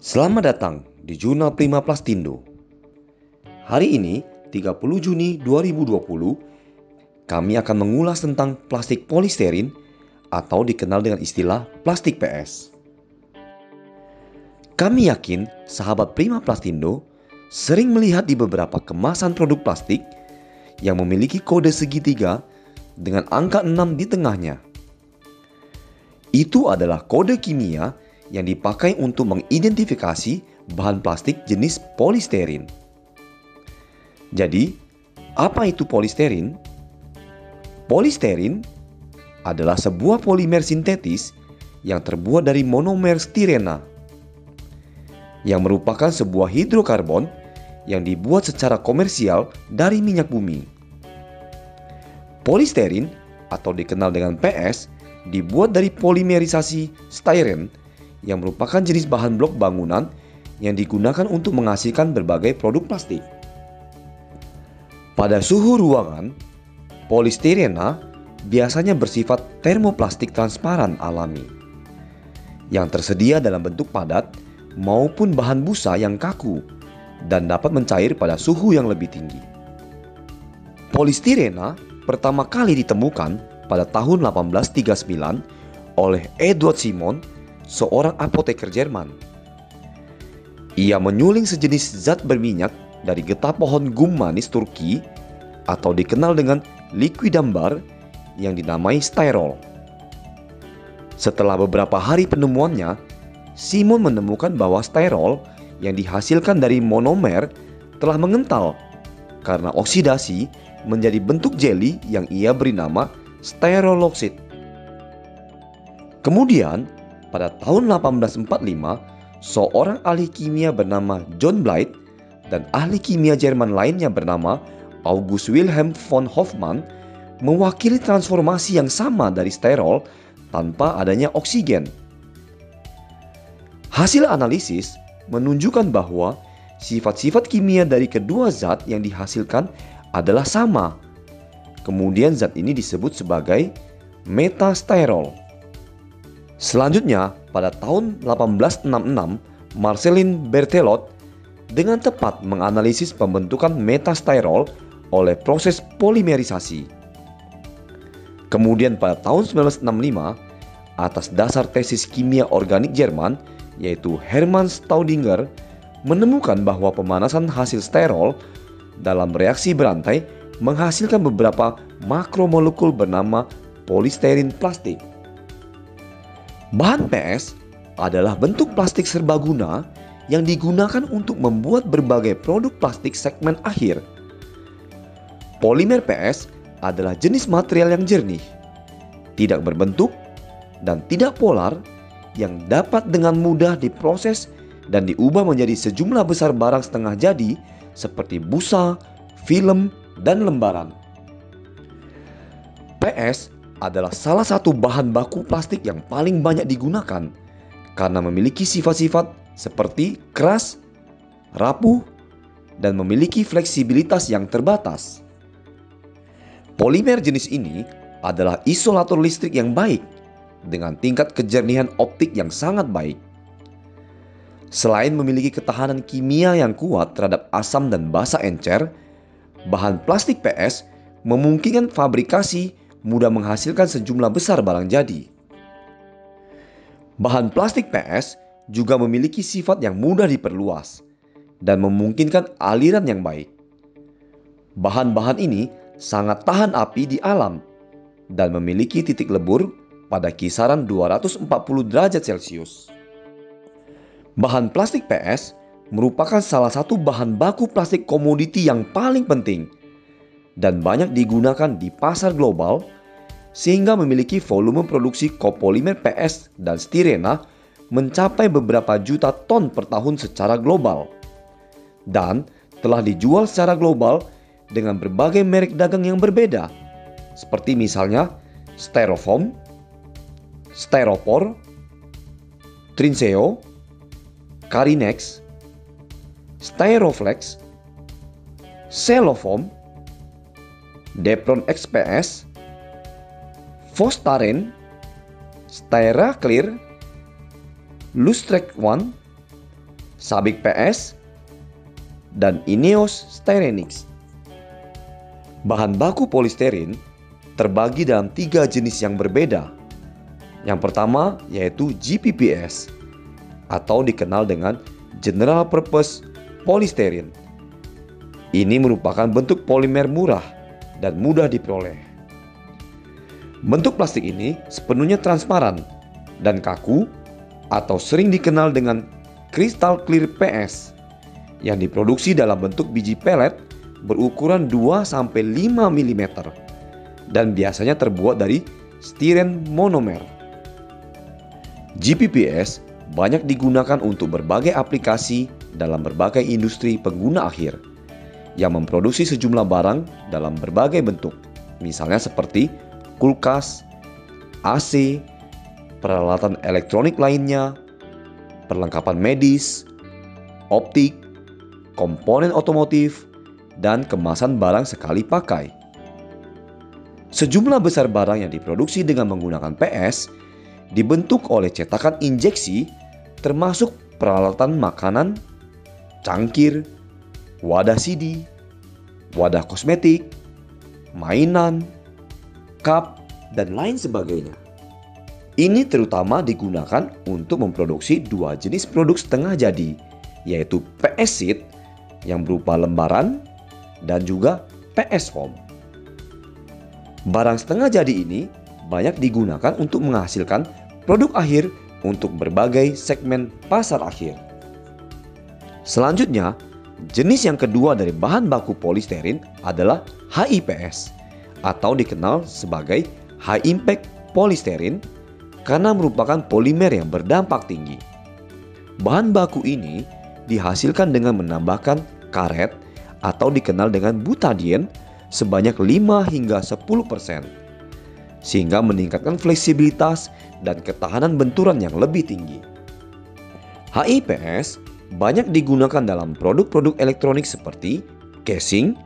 Selamat datang di Jurnal Prima Plastindo. Hari ini, 30 Juni 2020, kami akan mengulas tentang plastik polisterin atau dikenal dengan istilah plastik PS. Kami yakin sahabat Prima Plastindo sering melihat di beberapa kemasan produk plastik yang memiliki kode segitiga dengan angka 6 di tengahnya. Itu adalah kode kimia yang dipakai untuk mengidentifikasi bahan plastik jenis polisterin. Jadi, apa itu polisterin? Polisterin adalah sebuah polimer sintetis yang terbuat dari monomer stirena, yang merupakan sebuah hidrokarbon yang dibuat secara komersial dari minyak bumi. Polisterin atau dikenal dengan PS dibuat dari polimerisasi styren yang merupakan jenis bahan blok bangunan yang digunakan untuk menghasilkan berbagai produk plastik. Pada suhu ruangan, polistirena biasanya bersifat termoplastik transparan alami yang tersedia dalam bentuk padat maupun bahan busa yang kaku dan dapat mencair pada suhu yang lebih tinggi. Polistirena pertama kali ditemukan pada tahun 1839 oleh Edward Simon, seorang apoteker Jerman. Ia menyuling sejenis zat berminyak dari getah pohon gum manis Turki atau dikenal dengan liquidambar yang dinamai styrol. Setelah beberapa hari penemuannya, Simon menemukan bahwa styrol yang dihasilkan dari monomer telah mengental karena oksidasi menjadi bentuk jeli yang ia beri nama styroloksid. Kemudian, pada tahun 1845, seorang ahli kimia bernama John Blyth dan ahli kimia Jerman lainnya bernama August Wilhelm von Hofmann mewakili transformasi yang sama dari styrol tanpa adanya oksigen. Hasil analisis menunjukkan bahwa sifat-sifat kimia dari kedua zat yang dihasilkan adalah sama. Kemudian zat ini disebut sebagai metastyrol. Selanjutnya, pada tahun 1866, Marcelin Berthelot dengan tepat menganalisis pembentukan metastyrol oleh proses polimerisasi. Kemudian pada tahun 1965, atas dasar tesis kimia organik Jerman, yaitu Hermann Staudinger, menemukan bahwa pemanasan hasil styrol dalam reaksi berantai menghasilkan beberapa makromolekul bernama polisterin plastik. Bahan PS adalah bentuk plastik serbaguna yang digunakan untuk membuat berbagai produk plastik segmen akhir. Polimer PS adalah jenis material yang jernih, tidak berbentuk, dan tidak polar yang dapat dengan mudah diproses dan diubah menjadi sejumlah besar barang setengah jadi seperti busa, film, dan lembaran. PS adalah salah satu bahan baku plastik yang paling banyak digunakan karena memiliki sifat-sifat seperti keras, rapuh, dan memiliki fleksibilitas yang terbatas. Polimer jenis ini adalah isolator listrik yang baik dengan tingkat kejernihan optik yang sangat baik. Selain memiliki ketahanan kimia yang kuat terhadap asam dan basa encer, bahan plastik PS memungkinkan fabrikasi mudah menghasilkan sejumlah besar barang jadi. Bahan plastik PS juga memiliki sifat yang mudah diperluas dan memungkinkan aliran yang baik. Bahan-bahan ini sangat tahan api di alam dan memiliki titik lebur pada kisaran 240 derajat Celcius. Bahan plastik PS merupakan salah satu bahan baku plastik komoditi yang paling penting dan banyak digunakan di pasar global, sehingga memiliki volume produksi kopolimer PS dan stirena mencapai beberapa juta ton per tahun secara global dan telah dijual secara global dengan berbagai merek dagang yang berbeda, seperti misalnya Styrofoam, Styropor, Trinseo, Carinex, Styroflex, Cellofoam, Depron XPS, Fostaren, Styraclear, Lustrec One, Sabic PS, dan Ineos Styrenics. Bahan baku polisterin terbagi dalam 3 jenis yang berbeda. Yang pertama yaitu GPPS atau dikenal dengan General Purpose Polystyrene. Ini merupakan bentuk polimer murah dan mudah diperoleh. Bentuk plastik ini sepenuhnya transparan dan kaku atau sering dikenal dengan Crystal Clear PS yang diproduksi dalam bentuk biji pelet berukuran 2-5 mm dan biasanya terbuat dari stiren monomer. GPPS banyak digunakan untuk berbagai aplikasi dalam berbagai industri pengguna akhir yang memproduksi sejumlah barang dalam berbagai bentuk, misalnya seperti kulkas, AC, peralatan elektronik lainnya, perlengkapan medis, optik, komponen otomotif, dan kemasan barang sekali pakai. Sejumlah besar barang yang diproduksi dengan menggunakan PS dibentuk oleh cetakan injeksi, termasuk peralatan makanan, cangkir, wadah CD, wadah kosmetik, mainan, cup, dan lain sebagainya. Ini terutama digunakan untuk memproduksi 2 jenis produk setengah jadi, yaitu PS Sheet yang berupa lembaran dan juga PS Foam. Barang setengah jadi ini banyak digunakan untuk menghasilkan produk akhir untuk berbagai segmen pasar akhir. Selanjutnya, jenis yang kedua dari bahan baku polisterin adalah HIPS atau dikenal sebagai High Impact Polystyrene karena merupakan polimer yang berdampak tinggi. Bahan baku ini dihasilkan dengan menambahkan karet atau dikenal dengan butadiene sebanyak 5 hingga 10%, sehingga meningkatkan fleksibilitas dan ketahanan benturan yang lebih tinggi. HIPS banyak digunakan dalam produk-produk elektronik seperti casing,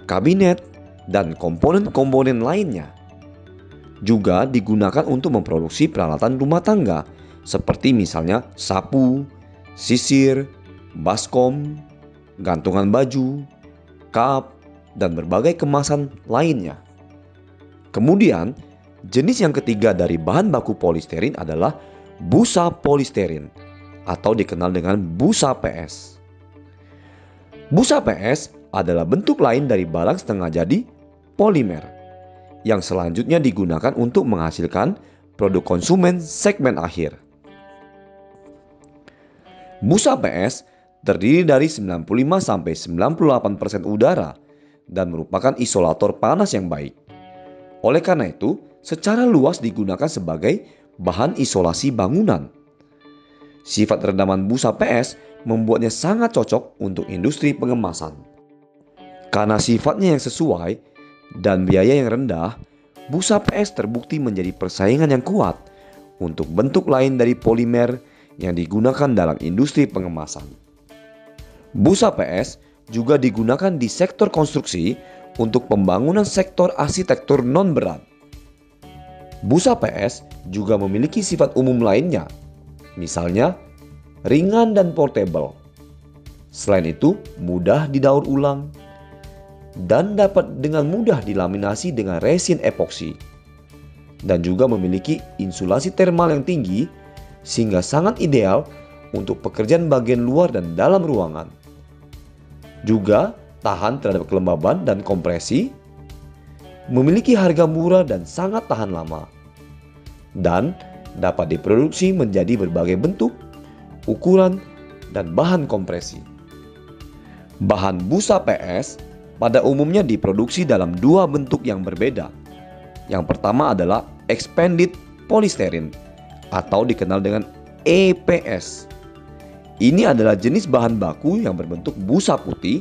kabinet, dan komponen-komponen lainnya. Juga digunakan untuk memproduksi peralatan rumah tangga seperti misalnya sapu, sisir, baskom, gantungan baju, cup, dan berbagai kemasan lainnya. Kemudian, jenis yang ketiga dari bahan baku polisterin adalah busa polisterin atau dikenal dengan busa PS. Busa PS adalah bentuk lain dari barang setengah jadi polimer yang selanjutnya digunakan untuk menghasilkan produk konsumen segmen akhir. Busa PS terdiri dari 95-98% udara dan merupakan isolator panas yang baik. Oleh karena itu, secara luas digunakan sebagai bahan isolasi bangunan. Sifat rendaman busa PS membuatnya sangat cocok untuk industri pengemasan. Karena sifatnya yang sesuai dan biaya yang rendah, busa PS terbukti menjadi persaingan yang kuat untuk bentuk lain dari polimer yang digunakan dalam industri pengemasan. Busa PS juga digunakan di sektor konstruksi untuk pembangunan sektor arsitektur non-berat. Busa PS juga memiliki sifat umum lainnya, misalnya ringan dan portable. Selain itu, mudah didaur ulang dan dapat dengan mudah dilaminasi dengan resin epoksi. Dan juga memiliki insulasi termal yang tinggi sehingga sangat ideal untuk pekerjaan bagian luar dan dalam ruangan. Juga tahan terhadap kelembaban dan kompresi, memiliki harga murah dan sangat tahan lama, dan dapat diproduksi menjadi berbagai bentuk, ukuran, dan bahan kompresi. Bahan busa PS pada umumnya diproduksi dalam 2 bentuk yang berbeda. Yang pertama adalah Expanded Polystyrene atau dikenal dengan EPS. Ini adalah jenis bahan baku yang berbentuk busa putih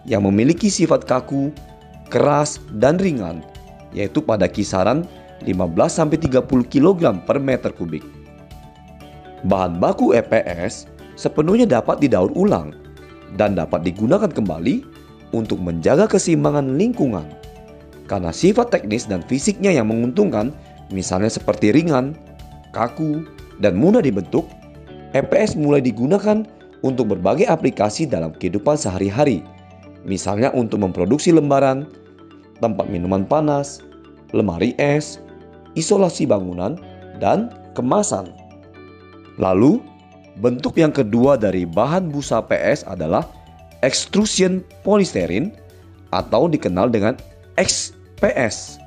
yang memiliki sifat kaku, keras, dan ringan, yaitu pada kisaran 15-30 kg per meter kubik. Bahan baku EPS sepenuhnya dapat didaur ulang dan dapat digunakan kembali untuk menjaga keseimbangan lingkungan. Karena sifat teknis dan fisiknya yang menguntungkan, misalnya seperti ringan, kaku, dan mudah dibentuk, EPS mulai digunakan untuk berbagai aplikasi dalam kehidupan sehari-hari. Misalnya untuk memproduksi lembaran, tempat minuman panas, lemari es, isolasi bangunan, dan kemasan. Lalu, bentuk yang kedua dari bahan busa PS adalah extrusion polystyrene atau dikenal dengan XPS.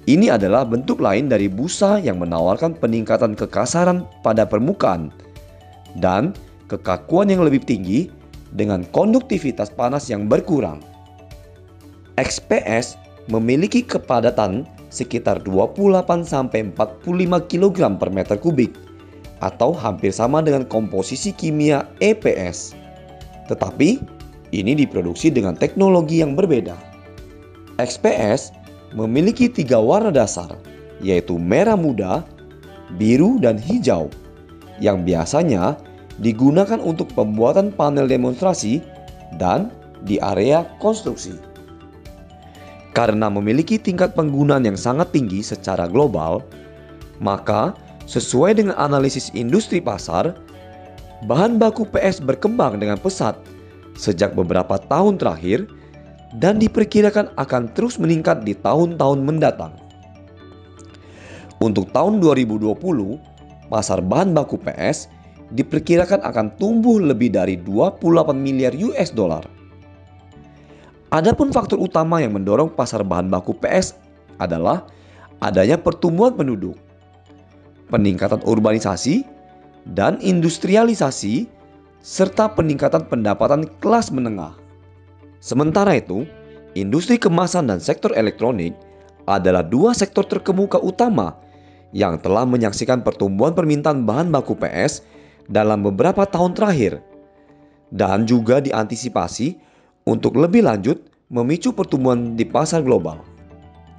Ini adalah bentuk lain dari busa yang menawarkan peningkatan kekasaran pada permukaan dan kekakuan yang lebih tinggi dengan konduktivitas panas yang berkurang. XPS memiliki kepadatan sekitar 28-45 kg per meter kubik atau hampir sama dengan komposisi kimia EPS. Tetapi ini diproduksi dengan teknologi yang berbeda. XPS memiliki 3 warna dasar, yaitu merah muda, biru, dan hijau, yang biasanya digunakan untuk pembuatan panel demonstrasi dan di area konstruksi. Karena memiliki tingkat penggunaan yang sangat tinggi secara global, maka sesuai dengan analisis industri pasar, bahan baku PS berkembang dengan pesat sejak beberapa tahun terakhir dan diperkirakan akan terus meningkat di tahun-tahun mendatang. Untuk tahun 2020, pasar bahan baku PS diperkirakan akan tumbuh lebih dari 28 miliar US dollar. Adapun faktor utama yang mendorong pasar bahan baku PS adalah adanya pertumbuhan penduduk, peningkatan urbanisasi dan industrialisasi, serta peningkatan pendapatan kelas menengah. Sementara itu, industri kemasan dan sektor elektronik adalah 2 sektor terkemuka utama yang telah menyaksikan pertumbuhan permintaan bahan baku PS dalam beberapa tahun terakhir dan juga diantisipasi untuk lebih lanjut memicu pertumbuhan di pasar global.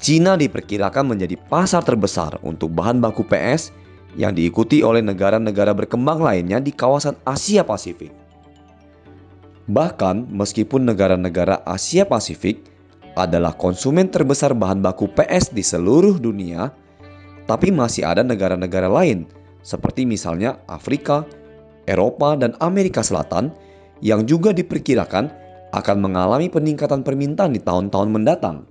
Cina diperkirakan menjadi pasar terbesar untuk bahan baku PS yang diikuti oleh negara-negara berkembang lainnya di kawasan Asia Pasifik. Bahkan meskipun negara-negara Asia Pasifik adalah konsumen terbesar bahan baku PS di seluruh dunia, tapi masih ada negara-negara lain seperti misalnya Afrika, Eropa, dan Amerika Selatan yang juga diperkirakan akan mengalami peningkatan permintaan di tahun-tahun mendatang.